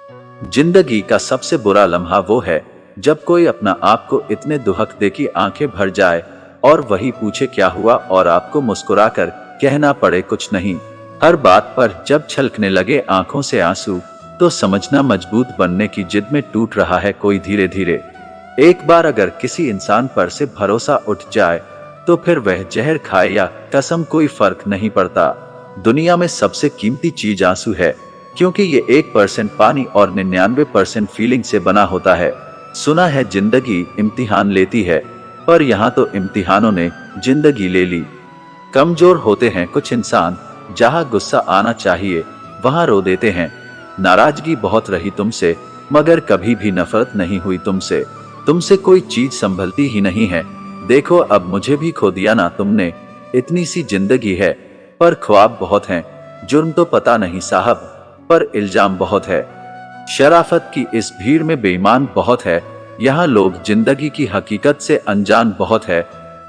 जिंदगी का सबसे बुरा लम्हा वो है जब कोई अपना आप को इतने दुहक दे कि आंखें भर जाए और वही पूछे क्या हुआ और आपको मुस्कुराकर कहना पड़े कुछ नहीं। हर बात पर जब छलकने लगे आंखों से आंसू तो समझना मजबूत बनने की जिद में टूट रहा है कोई धीरे धीरे। एक बार अगर किसी इंसान पर से भरोसा उठ जाए तो फिर वह जहर खाए या कसम कोई फर्क नहीं पड़ता। दुनिया में सबसे कीमती चीज आंसू है, क्योंकि ये 1% पानी और 99% फीलिंग से बना होता है। सुना है जिंदगी इम्तिहान लेती है, पर यहाँ तो इम्तिहानों ने जिंदगी ले ली। कमजोर होते हैं कुछ इंसान, जहाँ गुस्सा आना चाहिए वहाँ रो देते हैं। नाराजगी बहुत रही तुमसे, मगर कभी भी नफरत नहीं हुई तुमसे। तुमसे कोई चीज संभलती ही नहीं है। देखो अब मुझे भी खो दिया ना तुमने। इतनी सी जिंदगी है पर ख्वाब बहुत हैं। जुर्म तो पता नहीं साहब, पर इल्जाम बहुत है। शराफत की इस भीड़ में बेईमान बहुत है। यहाँ लोग जिंदगी की हकीकत से अनजान बहुत है।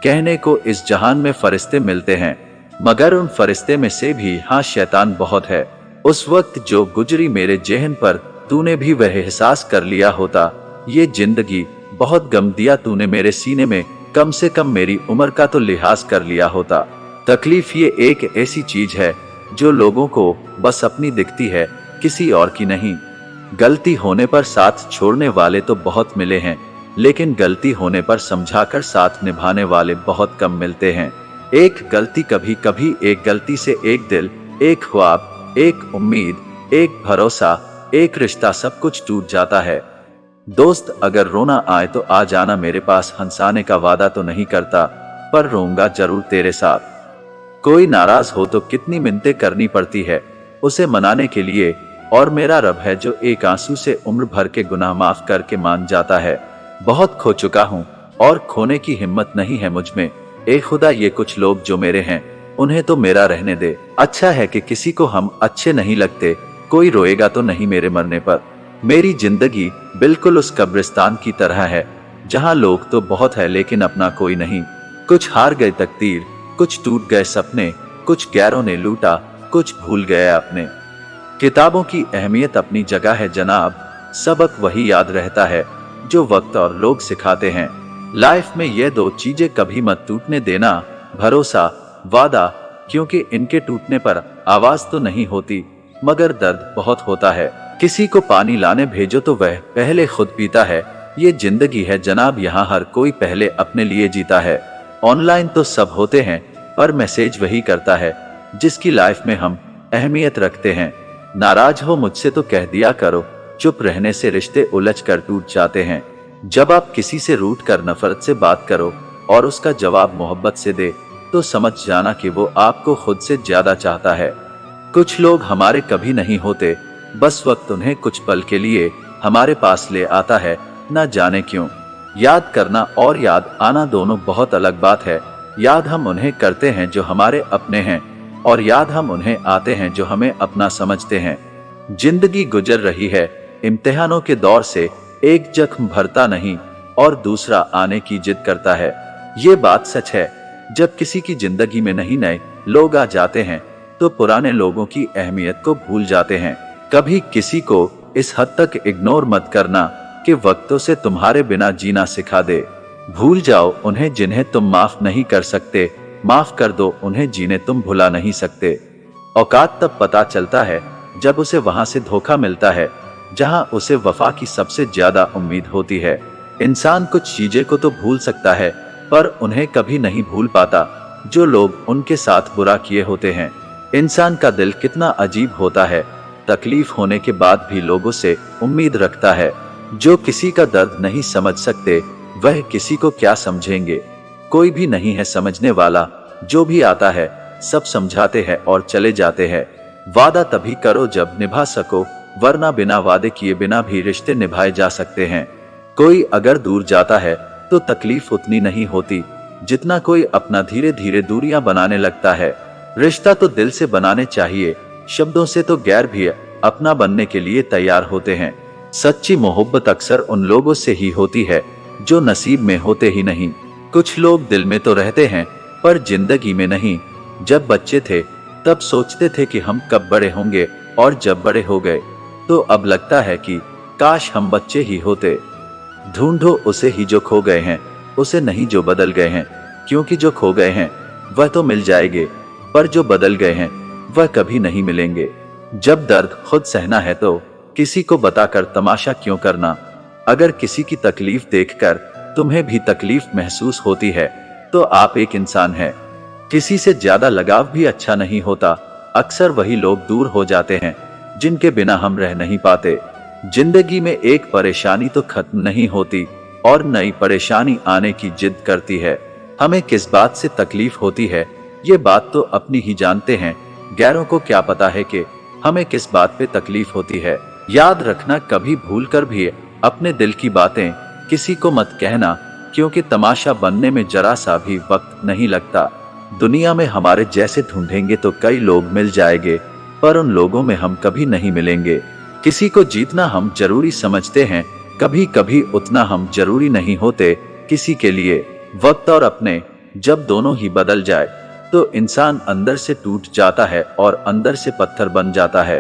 कहने को इस जहान में फरिश्ते मिलते हैं, मगर उन फरिश्ते में से भी हाँ शैतान बहुत है। उस वक्त जो गुजरी मेरे जेहन पर तूने भी वह एहसास कर लिया होता। ये जिंदगी बहुत गम दिया तूने मेरे सीने में, कम से कम मेरी उम्र का तो लिहाज कर लिया होता। तकलीफ ये एक ऐसी चीज है जो लोगों को बस अपनी दिखती है, किसी और की नहीं। गलती होने पर साथ छोड़ने वाले तो बहुत मिले हैं, लेकिन गलती होने पर समझाकर साथ निभाने वाले बहुत कम मिलते हैं। एक गलती कभी कभी, एक गलती से एक दिल, एक ख्वाब, एक उम्मीद, एक भरोसा, एक रिश्ता, सब कुछ टूट जाता है। दोस्त अगर रोना आए तो आ जाना मेरे पास, हंसाने का वादा तो नहीं करता, पर रोऊंगा जरूर तेरे साथ। कोई नाराज हो तो कितनी मिन्नतें करनी पड़ती है उसे मनाने के लिए, और मेरा रब है जो एक आंसू से उम्र भर के गुनाह माफ करके मान जाता है। बहुत खो चुका हूँ और खोने की हिम्मत नहीं है मुझ में। ए खुदा ये कुछ लोग जो मेरे हैं उन्हें तो मेरा रहने दे। अच्छा है कि किसी को हम अच्छे नहीं लगते। कोई रोएगा तो नहीं मेरे मरने पर। मेरी जिंदगी बिल्कुल उस कब्रिस्तान की तरह है जहाँ लोग तो बहुत है लेकिन अपना कोई नहीं। कुछ हार गए तकदीर, कुछ टूट गए सपने, कुछ गैरों ने लूटा, कुछ भूल गए अपने। किताबों की अहमियत अपनी जगह है जनाब, सबक वही याद रहता है जो वक्त और लोग सिखाते हैं। लाइफ में ये दो चीजें कभी मत टूटने देना, भरोसा, वादा, क्योंकि इनके टूटने पर आवाज तो नहीं होती मगर दर्द बहुत होता है। किसी को पानी लाने भेजो तो वह पहले खुद पीता है। ये जिंदगी है जनाब, यहाँ हर कोई पहले अपने लिए जीता है। ऑनलाइन तो सब होते हैं, पर मैसेज वही करता है जिसकी लाइफ में हम अहमियत रखते हैं। नाराज हो मुझसे तो कह दिया करो, चुप रहने से रिश्ते उलझ कर टूट जाते हैं। जब आप किसी से रूठ कर नफरत से बात करो और उसका जवाब मोहब्बत से दे तो समझ जाना कि वो आपको खुद से ज्यादा चाहता है। कुछ लोग हमारे कभी नहीं होते, बस वक्त उन्हें कुछ पल के लिए हमारे पास ले आता है, न जाने क्यों। याद करना और याद आना दोनों बहुत अलग बात है। याद हम उन्हें करते हैं जो हमारे अपने हैं, और याद हम उन्हें आते हैं जो हमें अपना समझते हैं। जिंदगी गुजर रही है इम्तिहानों के दौर से, एक जख्म भरता नहीं और दूसरा आने की जिद करता है। ये बात सच है, जब किसी की जिंदगी में नहीं नए लोग आ जाते हैं तो पुराने लोगों की अहमियत को भूल जाते हैं। कभी किसी को इस हद तक इग्नोर मत करना कि वक्तों से तुम्हारे बिना जीना सिखा दे। भूल जाओ उन्हें जिन्हें तुम माफ नहीं कर सकते, माफ कर दो उन्हें जिन्हें तुम भुला नहीं सकते। औकात तब पता चलता है जब उसे वहां से धोखा मिलता है जहां उसे वफा की सबसे ज्यादा उम्मीद होती है। इंसान कुछ चीजें को तो भूल सकता है, पर उन्हें कभी नहीं भूल पाता जो लोग उनके साथ बुरा किए होते हैं। इंसान का दिल कितना अजीब होता है, तकलीफ होने के बाद भी लोगों से उम्मीद रखता है। जो किसी का दर्द नहीं समझ सकते वह किसी को क्या समझेंगे। कोई भी नहीं है समझने वाला, जो भी आता है सब समझाते हैं और चले जाते हैं। वादा तभी करो जब निभा सको, वरना बिना वादे किए बिना भी रिश्ते निभाए जा सकते हैं। कोई अगर दूर जाता है तो तकलीफ उतनी नहीं होती जितना कोई अपना धीरे धीरे दूरियां बनाने लगता है। रिश्ता तो दिल से बनाने चाहिए, शब्दों से तो गैर भी अपना बनने के लिए तैयार होते हैं। सच्ची मोहब्बत अक्सर उन लोगों से ही होती है जो नसीब में होते ही नहीं। कुछ लोग दिल में तो रहते हैं पर जिंदगी में नहीं। जब बच्चे थे तब सोचते थे कि हम कब बड़े होंगे, और जब बड़े हो गए तो अब लगता है कि काश हम बच्चे ही होते। ढूंढो उसे ही जो खो गए हैं, उसे नहीं जो बदल गए हैं, क्योंकि जो खो गए हैं वह तो मिल जाएंगे, पर जो बदल गए हैं वह कभी नहीं मिलेंगे। जब दर्द खुद सहना है तो किसी को बताकर तमाशा क्यों करना। अगर किसी की तकलीफ देखकर तुम्हें भी तकलीफ महसूस होती है तो आप एक इंसान हैं। किसी से ज्यादा लगाव भी अच्छा नहीं होता। अक्सर वही लोग दूर हो जाते हैं जिनके बिना हम रह नहीं पाते। जिंदगी में एक परेशानी तो खत्म नहीं होती और नई परेशानी आने की जिद करती है। हमें किस बात से तकलीफ होती है ये बात तो अपनी ही जानते हैं, गैरों को क्या पता है कि हमें किस बात पे तकलीफ होती है। याद रखना, कभी भूल कर भी अपने दिल की बातें किसी को मत कहना, क्योंकि तमाशा बनने में जरा सा भी वक्त नहीं लगता। दुनिया में हमारे जैसे ढूंढेंगे तो कई लोग मिल जाएंगे, पर उन लोगों में हम कभी नहीं मिलेंगे। किसी को जीतना हम जरूरी समझते हैं, कभी कभी उतना हम जरूरी नहीं होते किसी के लिए। वक्त और अपने जब दोनों ही बदल जाए तो इंसान अंदर से टूट जाता है और अंदर से पत्थर बन जाता है।